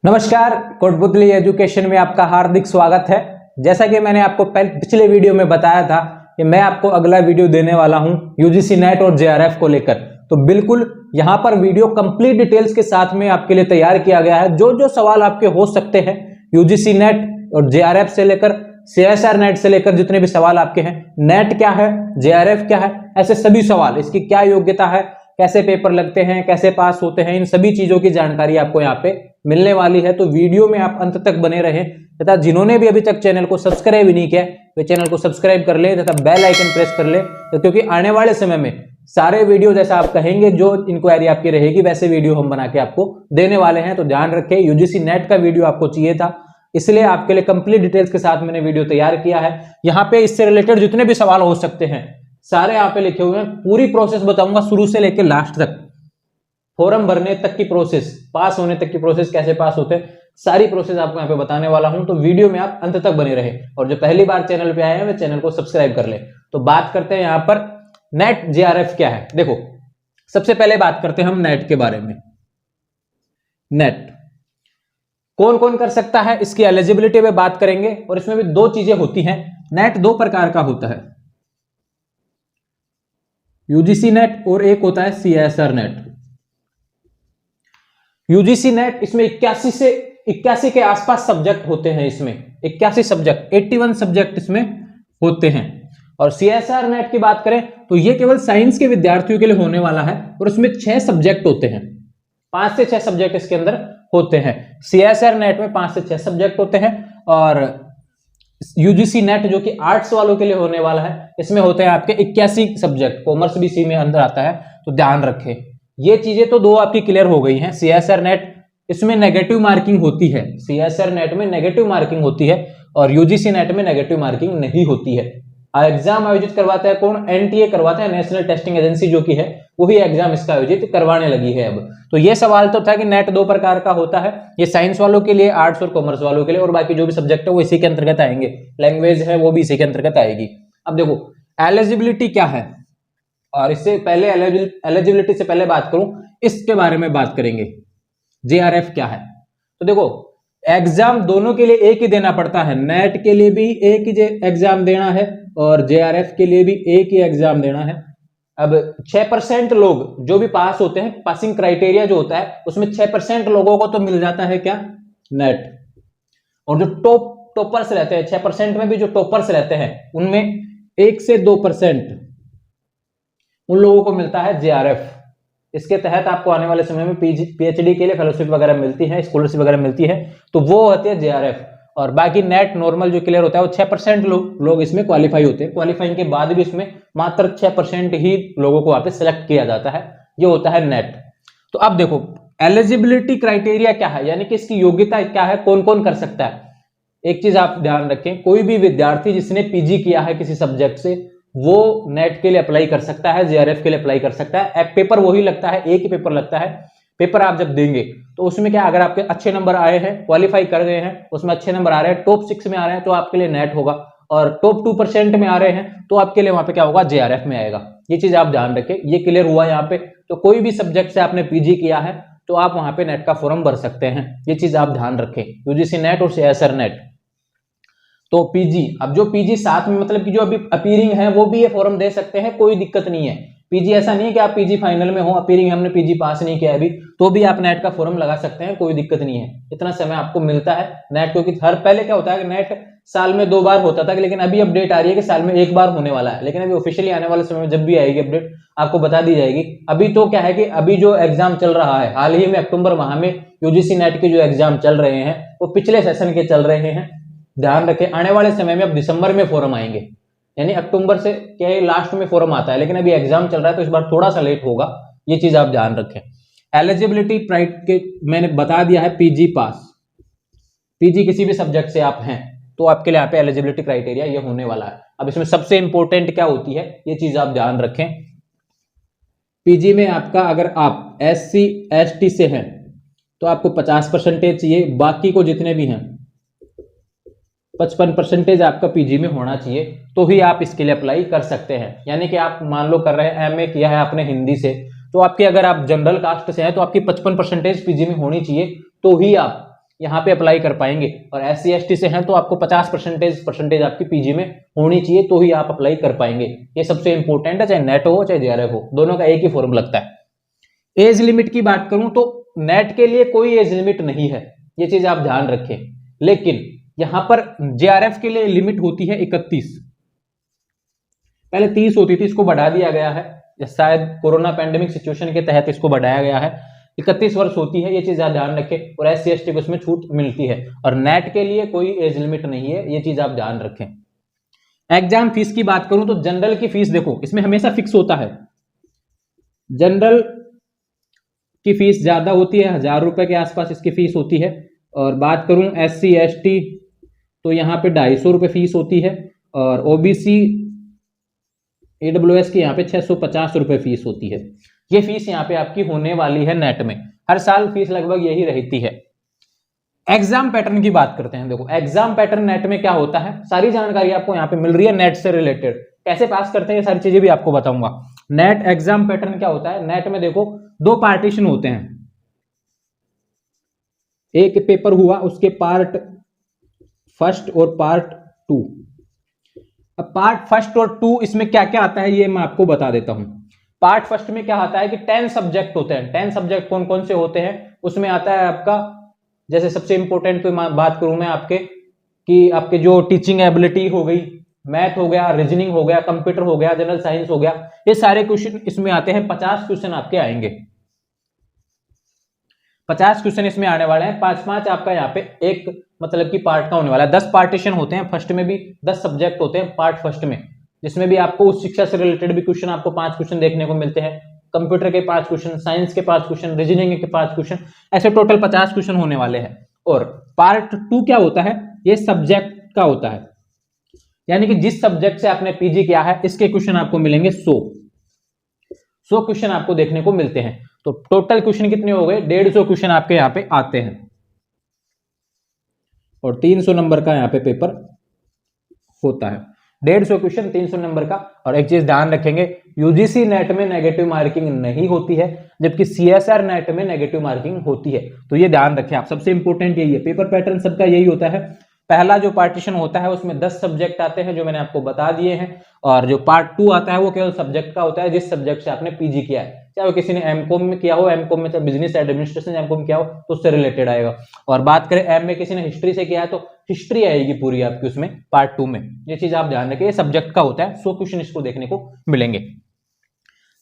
नमस्कार, कोटपुतली एजुकेशन में आपका हार्दिक स्वागत है। जैसा कि मैंने आपको पिछले वीडियो में बताया था कि मैं आपको अगला वीडियो देने वाला हूं यूजीसी नेट और जेआरएफ को लेकर, तो बिल्कुल यहां पर वीडियो कंप्लीट डिटेल्स के साथ में आपके लिए तैयार किया गया है। जो जो सवाल आपके हो सकते हैं यूजीसी नेट और जेआरएफ से लेकर सीएसआर नेट से लेकर जितने भी सवाल आपके हैं, नेट क्या है, जेआरएफ क्या है, ऐसे सभी सवाल, इसकी क्या योग्यता है, कैसे पेपर लगते हैं, कैसे पास होते हैं, इन सभी चीजों की जानकारी आपको यहाँ पे मिलने वाली है। तो वीडियो में आप अंत तक बने रहें तथा जिन्होंने भी अभी तक चैनल को सब्सक्राइब नहीं किया वे चैनल को सब्सक्राइब कर ले तथा बेल आइकन प्रेस कर ले, तो क्योंकि आने वाले समय में सारे वीडियो जैसा आप कहेंगे, जो इंक्वायरी आपकी रहेगी वैसे वीडियो हम बना के आपको देने वाले हैं। तो ध्यान रखें, यूजीसी नेट का वीडियो आपको चाहिए था, इसलिए आपके लिए कंप्लीट डिटेल्स के साथ मैंने वीडियो तैयार किया है। यहाँ पे इससे रिलेटेड जितने भी सवाल हो सकते हैं सारे यहाँ पे लिखे हुए हैं। पूरी प्रोसेस बताऊंगा शुरू से लेकर लास्ट तक, फॉर्म भरने तक की प्रोसेस, पास होने तक की प्रोसेस, कैसे पास होते हैं, सारी प्रोसेस आपको यहाँ पे बताने वाला हूं। तो वीडियो में आप अंत तक बने रहे और जो पहली बार चैनल पे आए हैं वे चैनल को सब्सक्राइब कर ले। तो बात करते हैं यहाँ पर नेट जेआरएफ क्या है। देखो, सबसे पहले बात करते हैं हम नेट के बारे में। नेट कौन कौन कर सकता है, इसकी एलिजिबिलिटी पे बात करेंगे। और इसमें भी दो चीजें होती हैं। नेट दो प्रकार का होता है, यूजीसी नेट और एक होता है सीएसआर नेट। यूजीसी नेट इसमें 81 के आसपास सब्जेक्ट होते हैं। इसमें 81 सब्जेक्ट, 81 सब्जेक्ट इसमें होते हैं। और सीएसआर नेट की बात करें तो ये केवल साइंस के विद्यार्थियों के लिए होने वाला है और उसमें 6 सब्जेक्ट होते हैं, 5 से 6 सब्जेक्ट इसके अंदर होते हैं। सीएसआर नेट में 5 से 6 सब्जेक्ट होते हैं और यूजीसी नेट जो कि आर्ट्स वालों के लिए होने वाला है, इसमें होते हैं आपके 81 सब्जेक्ट। कॉमर्स भी सी में अंदर आता है, तो ध्यान रखें। ये चीजें तो दो आपकी क्लियर हो गई हैं। सीएसआर नेट इसमें नेगेटिव मार्किंग होती है, सीएसआर नेट में नेगेटिव मार्किंग होती है और यूजीसी नेट में नेगेटिव मार्किंग नहीं होती है। एग्जाम आयोजित करवाता है कौन? एनटीए करवाता है, नेशनल टेस्टिंग एजेंसी जो की है, वही एग्जाम इसका आयोजित करवाने लगी है अब। तो ये सवाल तो था कि नेट दो प्रकार का होता है, ये साइंस वालों के लिए, आर्ट्स और कॉमर्स वालों के लिए, और बाकी जो भी सब्जेक्ट है वो इसी के अंतर्गत आएंगे। लैंग्वेज है वो भी इसी के अंतर्गत आएगी। अब देखो एलिजिबिलिटी क्या है, और इससे पहले एलिजिबिलिटी से पहले बात करूं, इसके बारे में बात करेंगे। जेआरएफ क्या है? तो देखो, एग्जाम दोनों के लिए एक ही देना पड़ता है। नेट के लिए भी एक ही एग्जाम देना है और जेआरएफ के लिए भी एक ही एग्जाम देना है। अब 6% लोग जो भी पास होते हैं, पासिंग क्राइटेरिया जो होता है उसमें 6% लोगों को तो मिल जाता है क्या? नेट। और जो टॉपर्स रहते हैं, 6% में भी जो टॉपर्स रहते हैं उनमें 1 से 2% उन लोगों को मिलता है जेआरएफ। इसके तहत आपको आने वाले समय में पीएचडी के लिए फेलोशिप वगैरह मिलती है, स्कॉलरशिप वगैरह मिलती है, तो वो होती है जेआरएफ। और बाकी नेट नॉर्मल जो क्लियर होता है वो 6% लोग इसमें क्वालिफाई होते हैं। क्वालिफाइंग के बाद भी इसमें मात्र 6% ही लोगों को वहां पे सिलेक्ट किया जाता है, ये होता है नेट। तो अब देखो एलिजिबिलिटी क्राइटेरिया क्या है, यानी कि इसकी योग्यता क्या है, कौन कौन कर सकता है। एक चीज आप ध्यान रखें, कोई भी विद्यार्थी जिसने पीजी किया है किसी सब्जेक्ट से, वो नेट के लिए अप्लाई कर सकता है, जेआरएफ के लिए अप्लाई कर सकता है। पेपर वही लगता है, एक ही पेपर लगता है। पेपर आप जब देंगे तो उसमें क्या, अगर आपके अच्छे नंबर आए हैं, क्वालिफाई कर गए हैं, उसमें अच्छे नंबर आ रहे हैं, टॉप 6 में आ रहे हैं, तो आपके लिए नेट होगा। और टॉप 2% में आ रहे हैं तो आपके लिए वहां पे क्या होगा, जेआरएफ में आएगा। ये चीज आप ध्यान रखें, ये क्लियर हुआ यहाँ पे। तो कोई भी सब्जेक्ट से आपने पीजी किया है तो आप वहां पे नेट का फॉर्म भर सकते हैं, ये चीज आप ध्यान रखें। यूजीसी नेट और सीएसआर नेट। तो पीजी, अब जो पीजी साथ में, मतलब कि जो अभी अपीयरिंग है वो भी ये फॉर्म दे सकते हैं, कोई दिक्कत नहीं है। पीजी ऐसा नहीं है कि आप पीजी फाइनल में हो, अपीयरिंग हमने पीजी पास नहीं किया अभी, तो भी आप नेट का फॉर्म लगा सकते हैं, कोई दिक्कत नहीं है। इतना समय आपको मिलता है नेट, क्योंकि हर पहले क्या होता है कि नेट साल में 2 बार होता था, लेकिन अभी अपडेट आ रही है कि साल में 1 बार होने वाला है। लेकिन अभी ऑफिशियली आने वाले समय में जब भी आएगी अपडेट आपको बता दी जाएगी। अभी तो क्या है कि अभी जो एग्जाम चल रहा है, हाल ही में अक्टूबर माह में यूजीसी नेट के जो एग्जाम चल रहे हैं वो पिछले सेशन के चल रहे हैं। ध्यान रखें, आने वाले समय में अब दिसंबर में फॉर्म आएंगे, यानी अक्टूबर से क्या लास्ट में फॉर्म आता है, लेकिन अभी एग्जाम चल रहा है तो इस बार थोड़ा सा लेट होगा, ये चीज आप ध्यान रखें। एलिजिबिलिटी के मैंने बता दिया है, पीजी पास, पीजी किसी भी सब्जेक्ट से आप हैं तो आपके लिए यहाँ पे एलिजिबिलिटी क्राइटेरिया ये होने वाला है। अब इसमें सबसे इंपॉर्टेंट क्या होती है, ये चीज आप ध्यान रखें। पीजी में आपका, अगर आप SC ST से हैं तो आपको 50% चाहिए, बाकी को जितने भी हैं 55% आपका पीजी में होना चाहिए, तो ही आप इसके लिए अप्लाई कर सकते हैं। यानी कि आप मान लो कर रहे हैं, एमए किया है आपने हिंदी से, तो आपके, अगर आप जनरल कास्ट से हैं तो आपकी 55% पीजी में होनी चाहिए, तो ही आप यहाँ पे अप्लाई कर पाएंगे। और SC ST से हैं तो आपको 50% आपकी पीजी में होनी चाहिए, तो ही आप अप्लाई कर पाएंगे। ये सबसे इंपॉर्टेंट है, चाहे नेट हो चाहे JRF हो, दोनों का एक ही फॉर्म लगता है। एज लिमिट की बात करूं तो नेट के लिए कोई एज लिमिट नहीं है, ये चीज आप ध्यान रखें। लेकिन यहां पर JRF के लिए लिमिट होती है 31, पहले 30 होती थी, इसको बढ़ा दिया गया है, शायद कोरोना पैंडेमिक सिचुएशन के तहत इसको बढ़ाया गया है, 31 वर्ष होती है, ये चीज आप ध्यान रखें। और SC ST को इसमें छूट मिलती है, और नेट के लिए कोई एज लिमिट नहीं है, ये चीज आप ध्यान रखें। एग्जाम फीस की बात करूं तो जनरल की फीस देखो इसमें हमेशा फिक्स होता है, जनरल की फीस ज्यादा होती है, 1000 रुपए के आसपास इसकी फीस होती है। और बात करूं SC ST तो यहाँ पे 250 रुपए फीस होती है, और OBC AWS की यहाँ पे 650 रुपए फीस होती है। ये फीस यहाँ पे आपकी होने वाली है नेट में, हर साल फीस लगभग यही रहती है। एग्जाम पैटर्न की बात करते हैं। देखो एग्जाम पैटर्न नेट में क्या होता है, सारी जानकारी आपको यहाँ पे मिल रही है नेट से रिलेटेड, कैसे पास करते हैं ये सारी चीजें भी आपको बताऊंगा। नेट एग्जाम पैटर्न क्या होता है, नेट में देखो 2 पार्टीशन होते हैं, एक पेपर हुआ उसके पार्ट फर्स्ट और पार्ट 2। अब पार्ट फर्स्ट और 2 इसमें क्या क्या आता है ये मैं आपको बता देता हूं। पार्ट फर्स्ट में क्या आता है कि 10 सब्जेक्ट होते हैं। 10 सब्जेक्ट कौन कौन से होते हैं, उसमें आता है आपका, जैसे सबसे इंपॉर्टेंट कोई बात करूं मैं आपके, कि आपके जो टीचिंग एबिलिटी हो गई, मैथ हो गया, रीजनिंग हो गया, कंप्यूटर हो गया, जनरल साइंस हो गया, ये सारे क्वेश्चन इसमें आते हैं। 50 क्वेश्चन आपके आएंगे, 50 क्वेश्चन इसमें आने वाले हैं। 5-5 आपका यहाँ पे एक मतलब कि पार्ट का होने वाला है। 10 पार्टीशन होते हैं, फर्स्ट में भी 10 सब्जेक्ट होते हैं पार्ट फर्स्ट में, जिसमें भी आपको उस शिक्षा से रिलेटेड भी क्वेश्चन आपको 5 क्वेश्चन देखने को मिलते हैं, कंप्यूटर के 5 क्वेश्चन, साइंस के 5 क्वेश्चन, रीजनिंग के 5 क्वेश्चन, ऐसे टोटल 50 क्वेश्चन होने वाले हैं। और पार्ट 2 क्या होता है, ये सब्जेक्ट का होता है, यानी कि जिस सब्जेक्ट से आपने पीजी किया है इसके क्वेश्चन आपको मिलेंगे 100 क्वेश्चन आपको देखने को मिलते हैं। तो टोटल क्वेश्चन कितने हो गए, 150 क्वेश्चन आपके यहाँ पे आते हैं, और 300 नंबर का यहाँ पे पेपर होता है। 150 क्वेश्चन 300 नंबर का। और एक चीज ध्यान रखेंगे, यूजीसी नेट में नेगेटिव मार्किंग नहीं होती है, जबकि CSR नेट में नेगेटिव मार्किंग होती है। तो ये ध्यान रखें आप, सबसे इंपॉर्टेंट यही है। पेपर पैटर्न सबका यही होता है, पहला जो पार्टीशन होता है उसमें 10 सब्जेक्ट आते हैं जो मैंने आपको बता दिए हैं, और जो पार्ट 2 आता है वो केवल सब्जेक्ट का होता है, जिस सब्जेक्ट से आपने पीजी किया है, चाहे वो किसी ने एमकॉम में किया हो, एमकॉम में चाहे बिजनेस एडमिनिस्ट्रेशन एमकॉम किया हो तो उससे रिलेटेड आएगा। और बात करें एम में किसी ने हिस्ट्री से किया है तो हिस्ट्री आएगी पूरी आपकी उसमें पार्ट 2 में। ये चीज आप ध्यान रखें, ये सब्जेक्ट का होता है, 100 क्वेश्चन इसको देखने को मिलेंगे।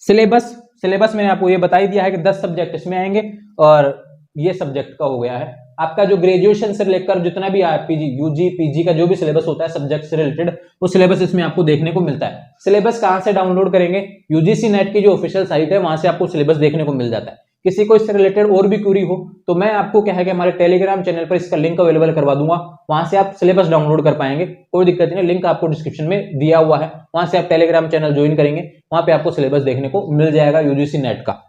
सिलेबस मैंने आपको ये बता ही दिया है कि 10 सब्जेक्ट इसमें आएंगे, और ये सब्जेक्ट का हो गया है। आपका जो ग्रेजुएशन से लेकर जितना भी पीजी यूजी पीजी का जो भी सिलेबस होता है सब्जेक्ट से रिलेटेड, वो सिलेबस इसमें आपको देखने को मिलता है। सिलेबस कहां से डाउनलोड करेंगे, यूजीसी नेट की जो ऑफिशियल साइट है वहां से आपको सिलेबस देखने को मिल जाता है। किसी को इससे रिलेटेड और भी क्वेरी हो तो मैं आपको क्या है कि हमारे टेलीग्राम चैनल पर इसका लिंक अवेलेबल करवा दूंगा, वहां से आप सिलेबस डाउनलोड कर पाएंगे, कोई दिक्कत नहीं। लिंक आपको डिस्क्रिप्शन में दिया हुआ है, वहां से आप टेलीग्राम चैनल ज्वाइन करेंगे, वहां पे आपको सिलेबस देखने को मिल जाएगा यूजीसी नेट का।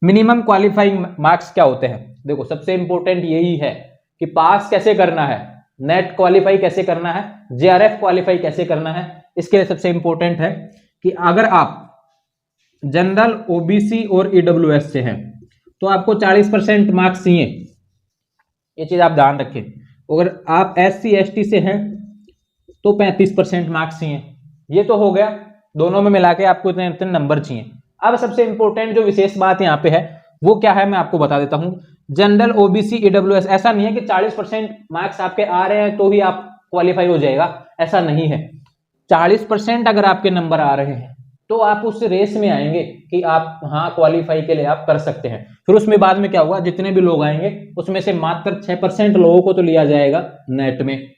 मिनिमम क्वालिफाइंग मार्क्स क्या होते हैं, देखो सबसे इंपॉर्टेंट यही है कि पास कैसे करना है, नेट क्वालिफाई कैसे करना है, JRF क्वालिफाई कैसे करना है। इसके लिए सबसे इंपॉर्टेंट है कि अगर आप जनरल, OBC और EWS से हैं तो आपको 40% मार्क्स चाहिए, ये चीज आप ध्यान रखें। अगर आप SC ST से हैं तो 35% मार्क्स चाहिए। ये तो हो गया, दोनों में मिला के आपको इतने इतने नंबर चाहिए। अब सबसे इंपॉर्टेंट जो विशेष बात यहाँ पे है वो क्या है मैं आपको बता देता हूं। जनरल, OBC, EWS, ऐसा नहीं है कि 40% मार्क्स आपके आ रहे हैं तो ही आप क्वालिफाई हो जाएगा, ऐसा नहीं है। 40% अगर आपके नंबर आ रहे हैं तो आप उस रेस में आएंगे कि आप हाँ क्वालिफाई के लिए आप कर सकते हैं। फिर उसमें बाद में क्या होगा, जितने भी लोग आएंगे उसमें से मात्र 6% लोगों को तो लिया जाएगा नेट में,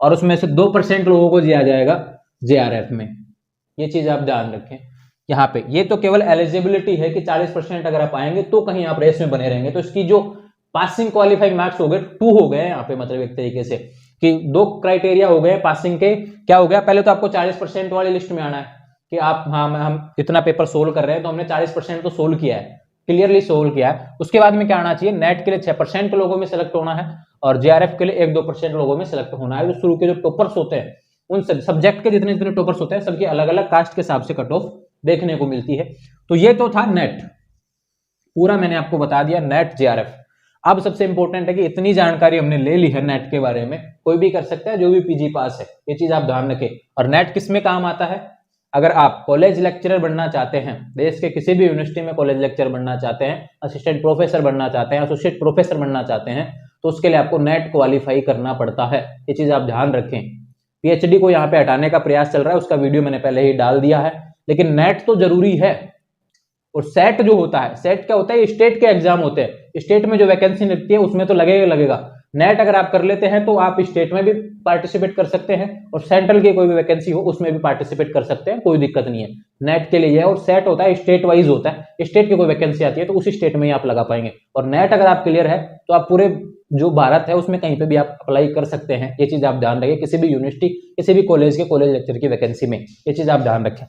और उसमें से 2% लोगों को दिया जाएगा JRF में। ये चीज आप ध्यान रखें यहाँ पे। ये तो केवल एलिजिबिलिटी है कि 40% अगर आप आएंगे तो कहीं आप रेस में बने रहेंगे। तो इसकी जो पासिंग क्वालिफाइंग मार्क्स हो गए 2 हो गए यहाँ पे, मतलब एक तरीके से कि 2 क्राइटेरिया हो गए पासिंग के। क्या हो गया, पहले तो आपको 40% वाली लिस्ट में आना है कि आप हाँ हम इतना पेपर सोल्व कर रहे हैं तो हमने 40% तो सोल्व किया है, क्लियरली सोल्व किया है। उसके बाद में क्या आना चाहिए, नेट के लिए 6% लोगों में सेलेक्ट होना है, और JRF के लिए 1-2% लोगों में सेलेक्ट होना है। जो शुरू के जो टॉपर्स होते हैं उन सब्जेक्ट के जितने जितने टॉपर्स होते हैं सबकी अलग अलग कास्ट के हिसाब से कट ऑफ देखने को मिलती है। तो ये तो था नेट, पूरा मैंने आपको बता दिया नेट JRF। अब सबसे इंपॉर्टेंट है कि इतनी जानकारी हमने ले ली है नेट के बारे में, कोई भी कर सकता है जो भी पीजी पास है, ये चीज आप ध्यान रखें। और नेट किस में काम आता है? अगर आप कॉलेज लेक्चरर बनना चाहते हैं, देश के किसी भी यूनिवर्सिटी में कॉलेज लेक्चरर बनना चाहते हैं, असिस्टेंट प्रोफेसर बनना चाहते हैं, एसोसिएट प्रोफेसर बनना चाहते हैं, तो उसके लिए आपको नेट क्वालिफाई करना पड़ता है, ये चीज आप ध्यान रखें। पीएचडी को यहाँ पे हटाने का प्रयास चल रहा है, उसका वीडियो मैंने पहले ही डाल दिया है, लेकिन नेट तो जरूरी है। और सेट जो होता है, सेट क्या होता है? स्टेट के एग्जाम होते हैं, स्टेट में जो वैकेंसी निकलती है उसमें तो लगेगा। नेट अगर आप कर लेते हैं तो आप स्टेट में भी पार्टिसिपेट कर सकते हैं और सेंट्रल की कोई भी वैकेंसी हो उसमें भी पार्टिसिपेट कर सकते हैं, कोई दिक्कत नहीं है। नेट के लिए है, और सेट होता है स्टेट वाइज होता है, स्टेट की कोई वैकेंसी आती है तो उसी स्टेट में ही आप लगा पाएंगे। और नेट अगर आप क्लियर है तो आप पूरे जो भारत है उसमें कहीं पे भी आप अप्लाई कर सकते हैं, ये चीज आप ध्यान रखें। किसी भी यूनिवर्सिटी, किसी भी कॉलेज के कॉलेज लेक्चर की वैकेंसी में, ये चीज आप ध्यान रखें।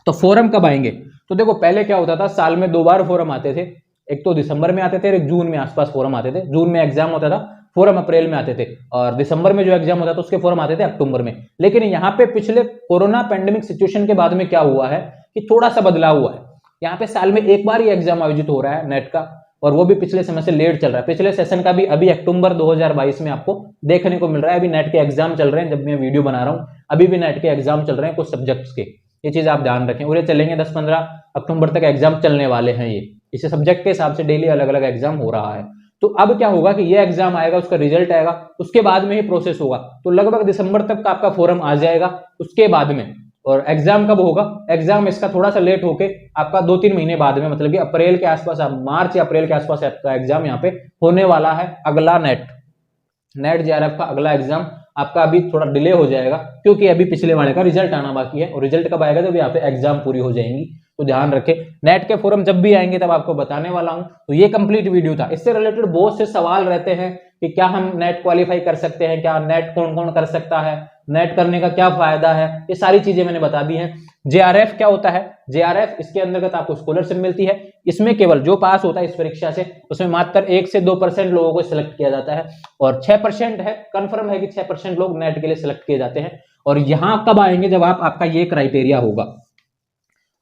तो फोरम कब आएंगे? तो देखो पहले क्या होता था, साल में 2 बार फोरम आते थे, एक तो दिसंबर में आते थे और एक जून में आसपास फोरम आते थे। जून में एग्जाम होता था, फोरम अप्रैल में आते थे, और दिसंबर में जो एग्जाम होता था उसके फोरम आते थे अक्टूबर में। लेकिन यहाँ पे पिछले कोरोना पैंडेमिक सिचुएशन के बाद में क्या हुआ है कि थोड़ा सा बदलाव हुआ है। यहाँ पे साल में एक बार ही एग्जाम आयोजित हो रहा है नेट का, और वो भी पिछले समय से लेट चल रहा है। पिछले सेशन का भी अभी अक्टूबर 2022 में आपको देखने को मिल रहा है। अभी नेट के एग्जाम चल रहे हैं, जब मैं वीडियो बना रहा हूँ अभी भी नेट के एग्जाम चल रहे हैं कुछ सब्जेक्ट्स के, ये चीज आप ध्यान रखें। और ये चलेंगे 10-15 अक्टूबर तक एग्जाम चलने वाले हैं। ये इस सब्जेक्ट के हिसाब से डेली अलग अलग एग्जाम हो रहा है। तो अब क्या होगा कि ये एग्जाम आएगा, उसका रिजल्ट आएगा, उसके बाद में ही प्रोसेस होगा। तो लगभग दिसंबर तक का आपका फॉर्म आ जाएगा उसके बाद में। और एग्जाम कब होगा? एग्जाम इसका थोड़ा सा लेट होके आपका 2-3 महीने बाद में, मतलब कि अप्रैल के आसपास, मार्च या अप्रैल के आसपास आपका एग्जाम यहाँ पे होने वाला है। अगला नेट जेआरएफ का अगला एग्जाम आपका अभी थोड़ा डिले हो जाएगा, क्योंकि अभी पिछले वाले का रिजल्ट आना बाकी है, और रिजल्ट कब आएगा जब यहाँ पे एग्जाम पूरी हो जाएंगी। तो ध्यान रखें, नेट के फोरम जब भी आएंगे तब आपको बताने वाला हूं। तो ये कंप्लीट वीडियो था। इससे रिलेटेड बहुत से सवाल रहते हैं कि क्या हम नेट क्वालिफाई कर सकते हैं, क्या नेट कौन कौन कर सकता है, नेट करने का क्या फायदा है, ये सारी चीजें मैंने बता दी हैं। जेआरएफ क्या होता है? जेआरएफ इसके अंतर्गत आपको स्कॉलरशिप मिलती है। इसमें केवल जो पास होता है इस परीक्षा से, उसमें मात्र 1 से 2% लोगों को सिलेक्ट किया जाता है, और 6% है, कंफर्म है कि 6% लोग नेट के लिए सिलेक्ट किए जाते हैं। और यहां कब आएंगे? जब आपका ये क्राइटेरिया होगा।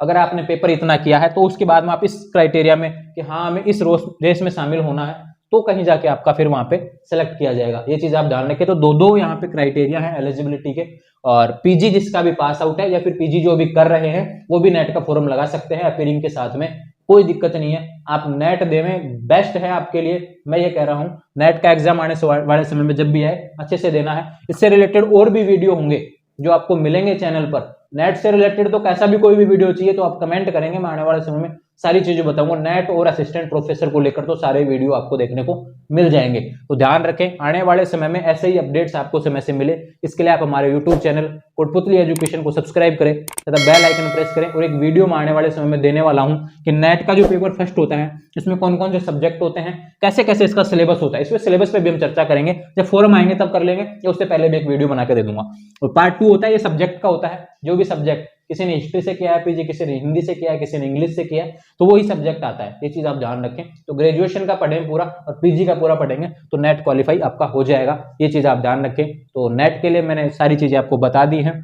अगर आपने पेपर इतना किया है तो उसके बाद में आप इस क्राइटेरिया में कि हाँ हमें इस रेस में शामिल होना है, तो कहीं जाके आपका फिर वहां पे सेलेक्ट किया जाएगा। ये चीज आप ध्यान रखें। तो दो यहाँ पे क्राइटेरिया है एलिजिबिलिटी के। और पीजी जिसका भी पास आउट है या फिर पीजी जो भी कर रहे हैं वो भी नेट का फॉर्म लगा सकते हैं अपीयरिंग के साथ में, कोई दिक्कत नहीं है। आप नेट देवें, बेस्ट है आपके लिए, मैं ये कह रहा हूँ। नेट का एग्जाम आने वाले समय में जब भी आए अच्छे से देना है। इससे रिलेटेड और भी वीडियो होंगे जो आपको मिलेंगे चैनल पर। नेट से रिलेटेड तो कैसा भी कोई भी वीडियो चाहिए तो आप कमेंट करेंगे, मैं आने वाले समय में सारी चीजें बताऊंगा। नेट और असिस्टेंट प्रोफेसर को लेकर तो सारे वीडियो आपको देखने को मिल जाएंगे। तो ध्यान रखें, आने वाले समय में ऐसे ही अपडेट्स आपको समय से मिले, इसके लिए आप हमारे यूट्यूब चैनल कोटपुतली एजुकेशन को सब्सक्राइब करें तथा बेल आइकन प्रेस करें। और एक वीडियो में आने वाले समय में देने वाला हूं कि नेट का जो पेपर फर्स्ट होता है इसमें कौन कौन से सब्जेक्ट होते हैं, कैसे कैसे इसका सिलेबस होता है, इसमें सिलेबस पे भी हम चर्चा करेंगे। जब फॉर्म आएंगे तब कर लेंगे, या उससे पहले भी एक वीडियो बना के दे दूंगा। और पार्ट 2 होता है, ये सब्जेक्ट का होता है। जो भी सब्जेक्ट, किसी ने हिस्ट्री से किया है पीजी, किसी ने हिंदी से किया है, किसी ने इंग्लिश से किया है, तो वही सब्जेक्ट आता है। ये चीज आप ध्यान रखें। तो ग्रेजुएशन का पढ़ें पूरा और पीजी का पूरा पढ़ेंगे तो नेट क्वालिफाई आपका हो जाएगा। ये चीज आप ध्यान रखें। तो नेट के लिए मैंने सारी चीजें आपको बता दी हैं।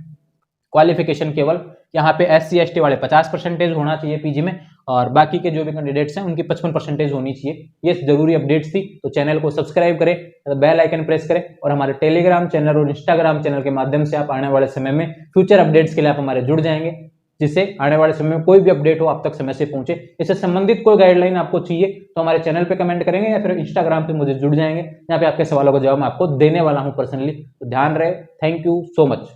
क्वालिफिकेशन केवल यहाँ पे SC ST वाले 50% होना चाहिए पीजी में, और बाकी के जो भी कैंडिडेट्स हैं उनकी 55% होनी चाहिए। ये जरूरी अपडेट्स थी। तो चैनल को सब्सक्राइब करें, बेल आइकन प्रेस करें, और हमारे टेलीग्राम चैनल और इंस्टाग्राम चैनल के माध्यम से आप आने वाले समय में फ्यूचर अपडेट्स के लिए आप हमारे जुड़ जाएंगे, जिससे आने वाले समय में कोई भी अपडेट हो आप तक समय से पहुंचे। इससे संबंधित कोई गाइडलाइन आपको चाहिए तो हमारे चैनल पे कमेंट करेंगे या फिर इंस्टाग्राम पे मुझे जुड़ जाएंगे। यहाँ पे आपके सवालों का जवाब मैं आपको देने वाला हूँ पर्सनली। तो ध्यान रहे। Thank you so much.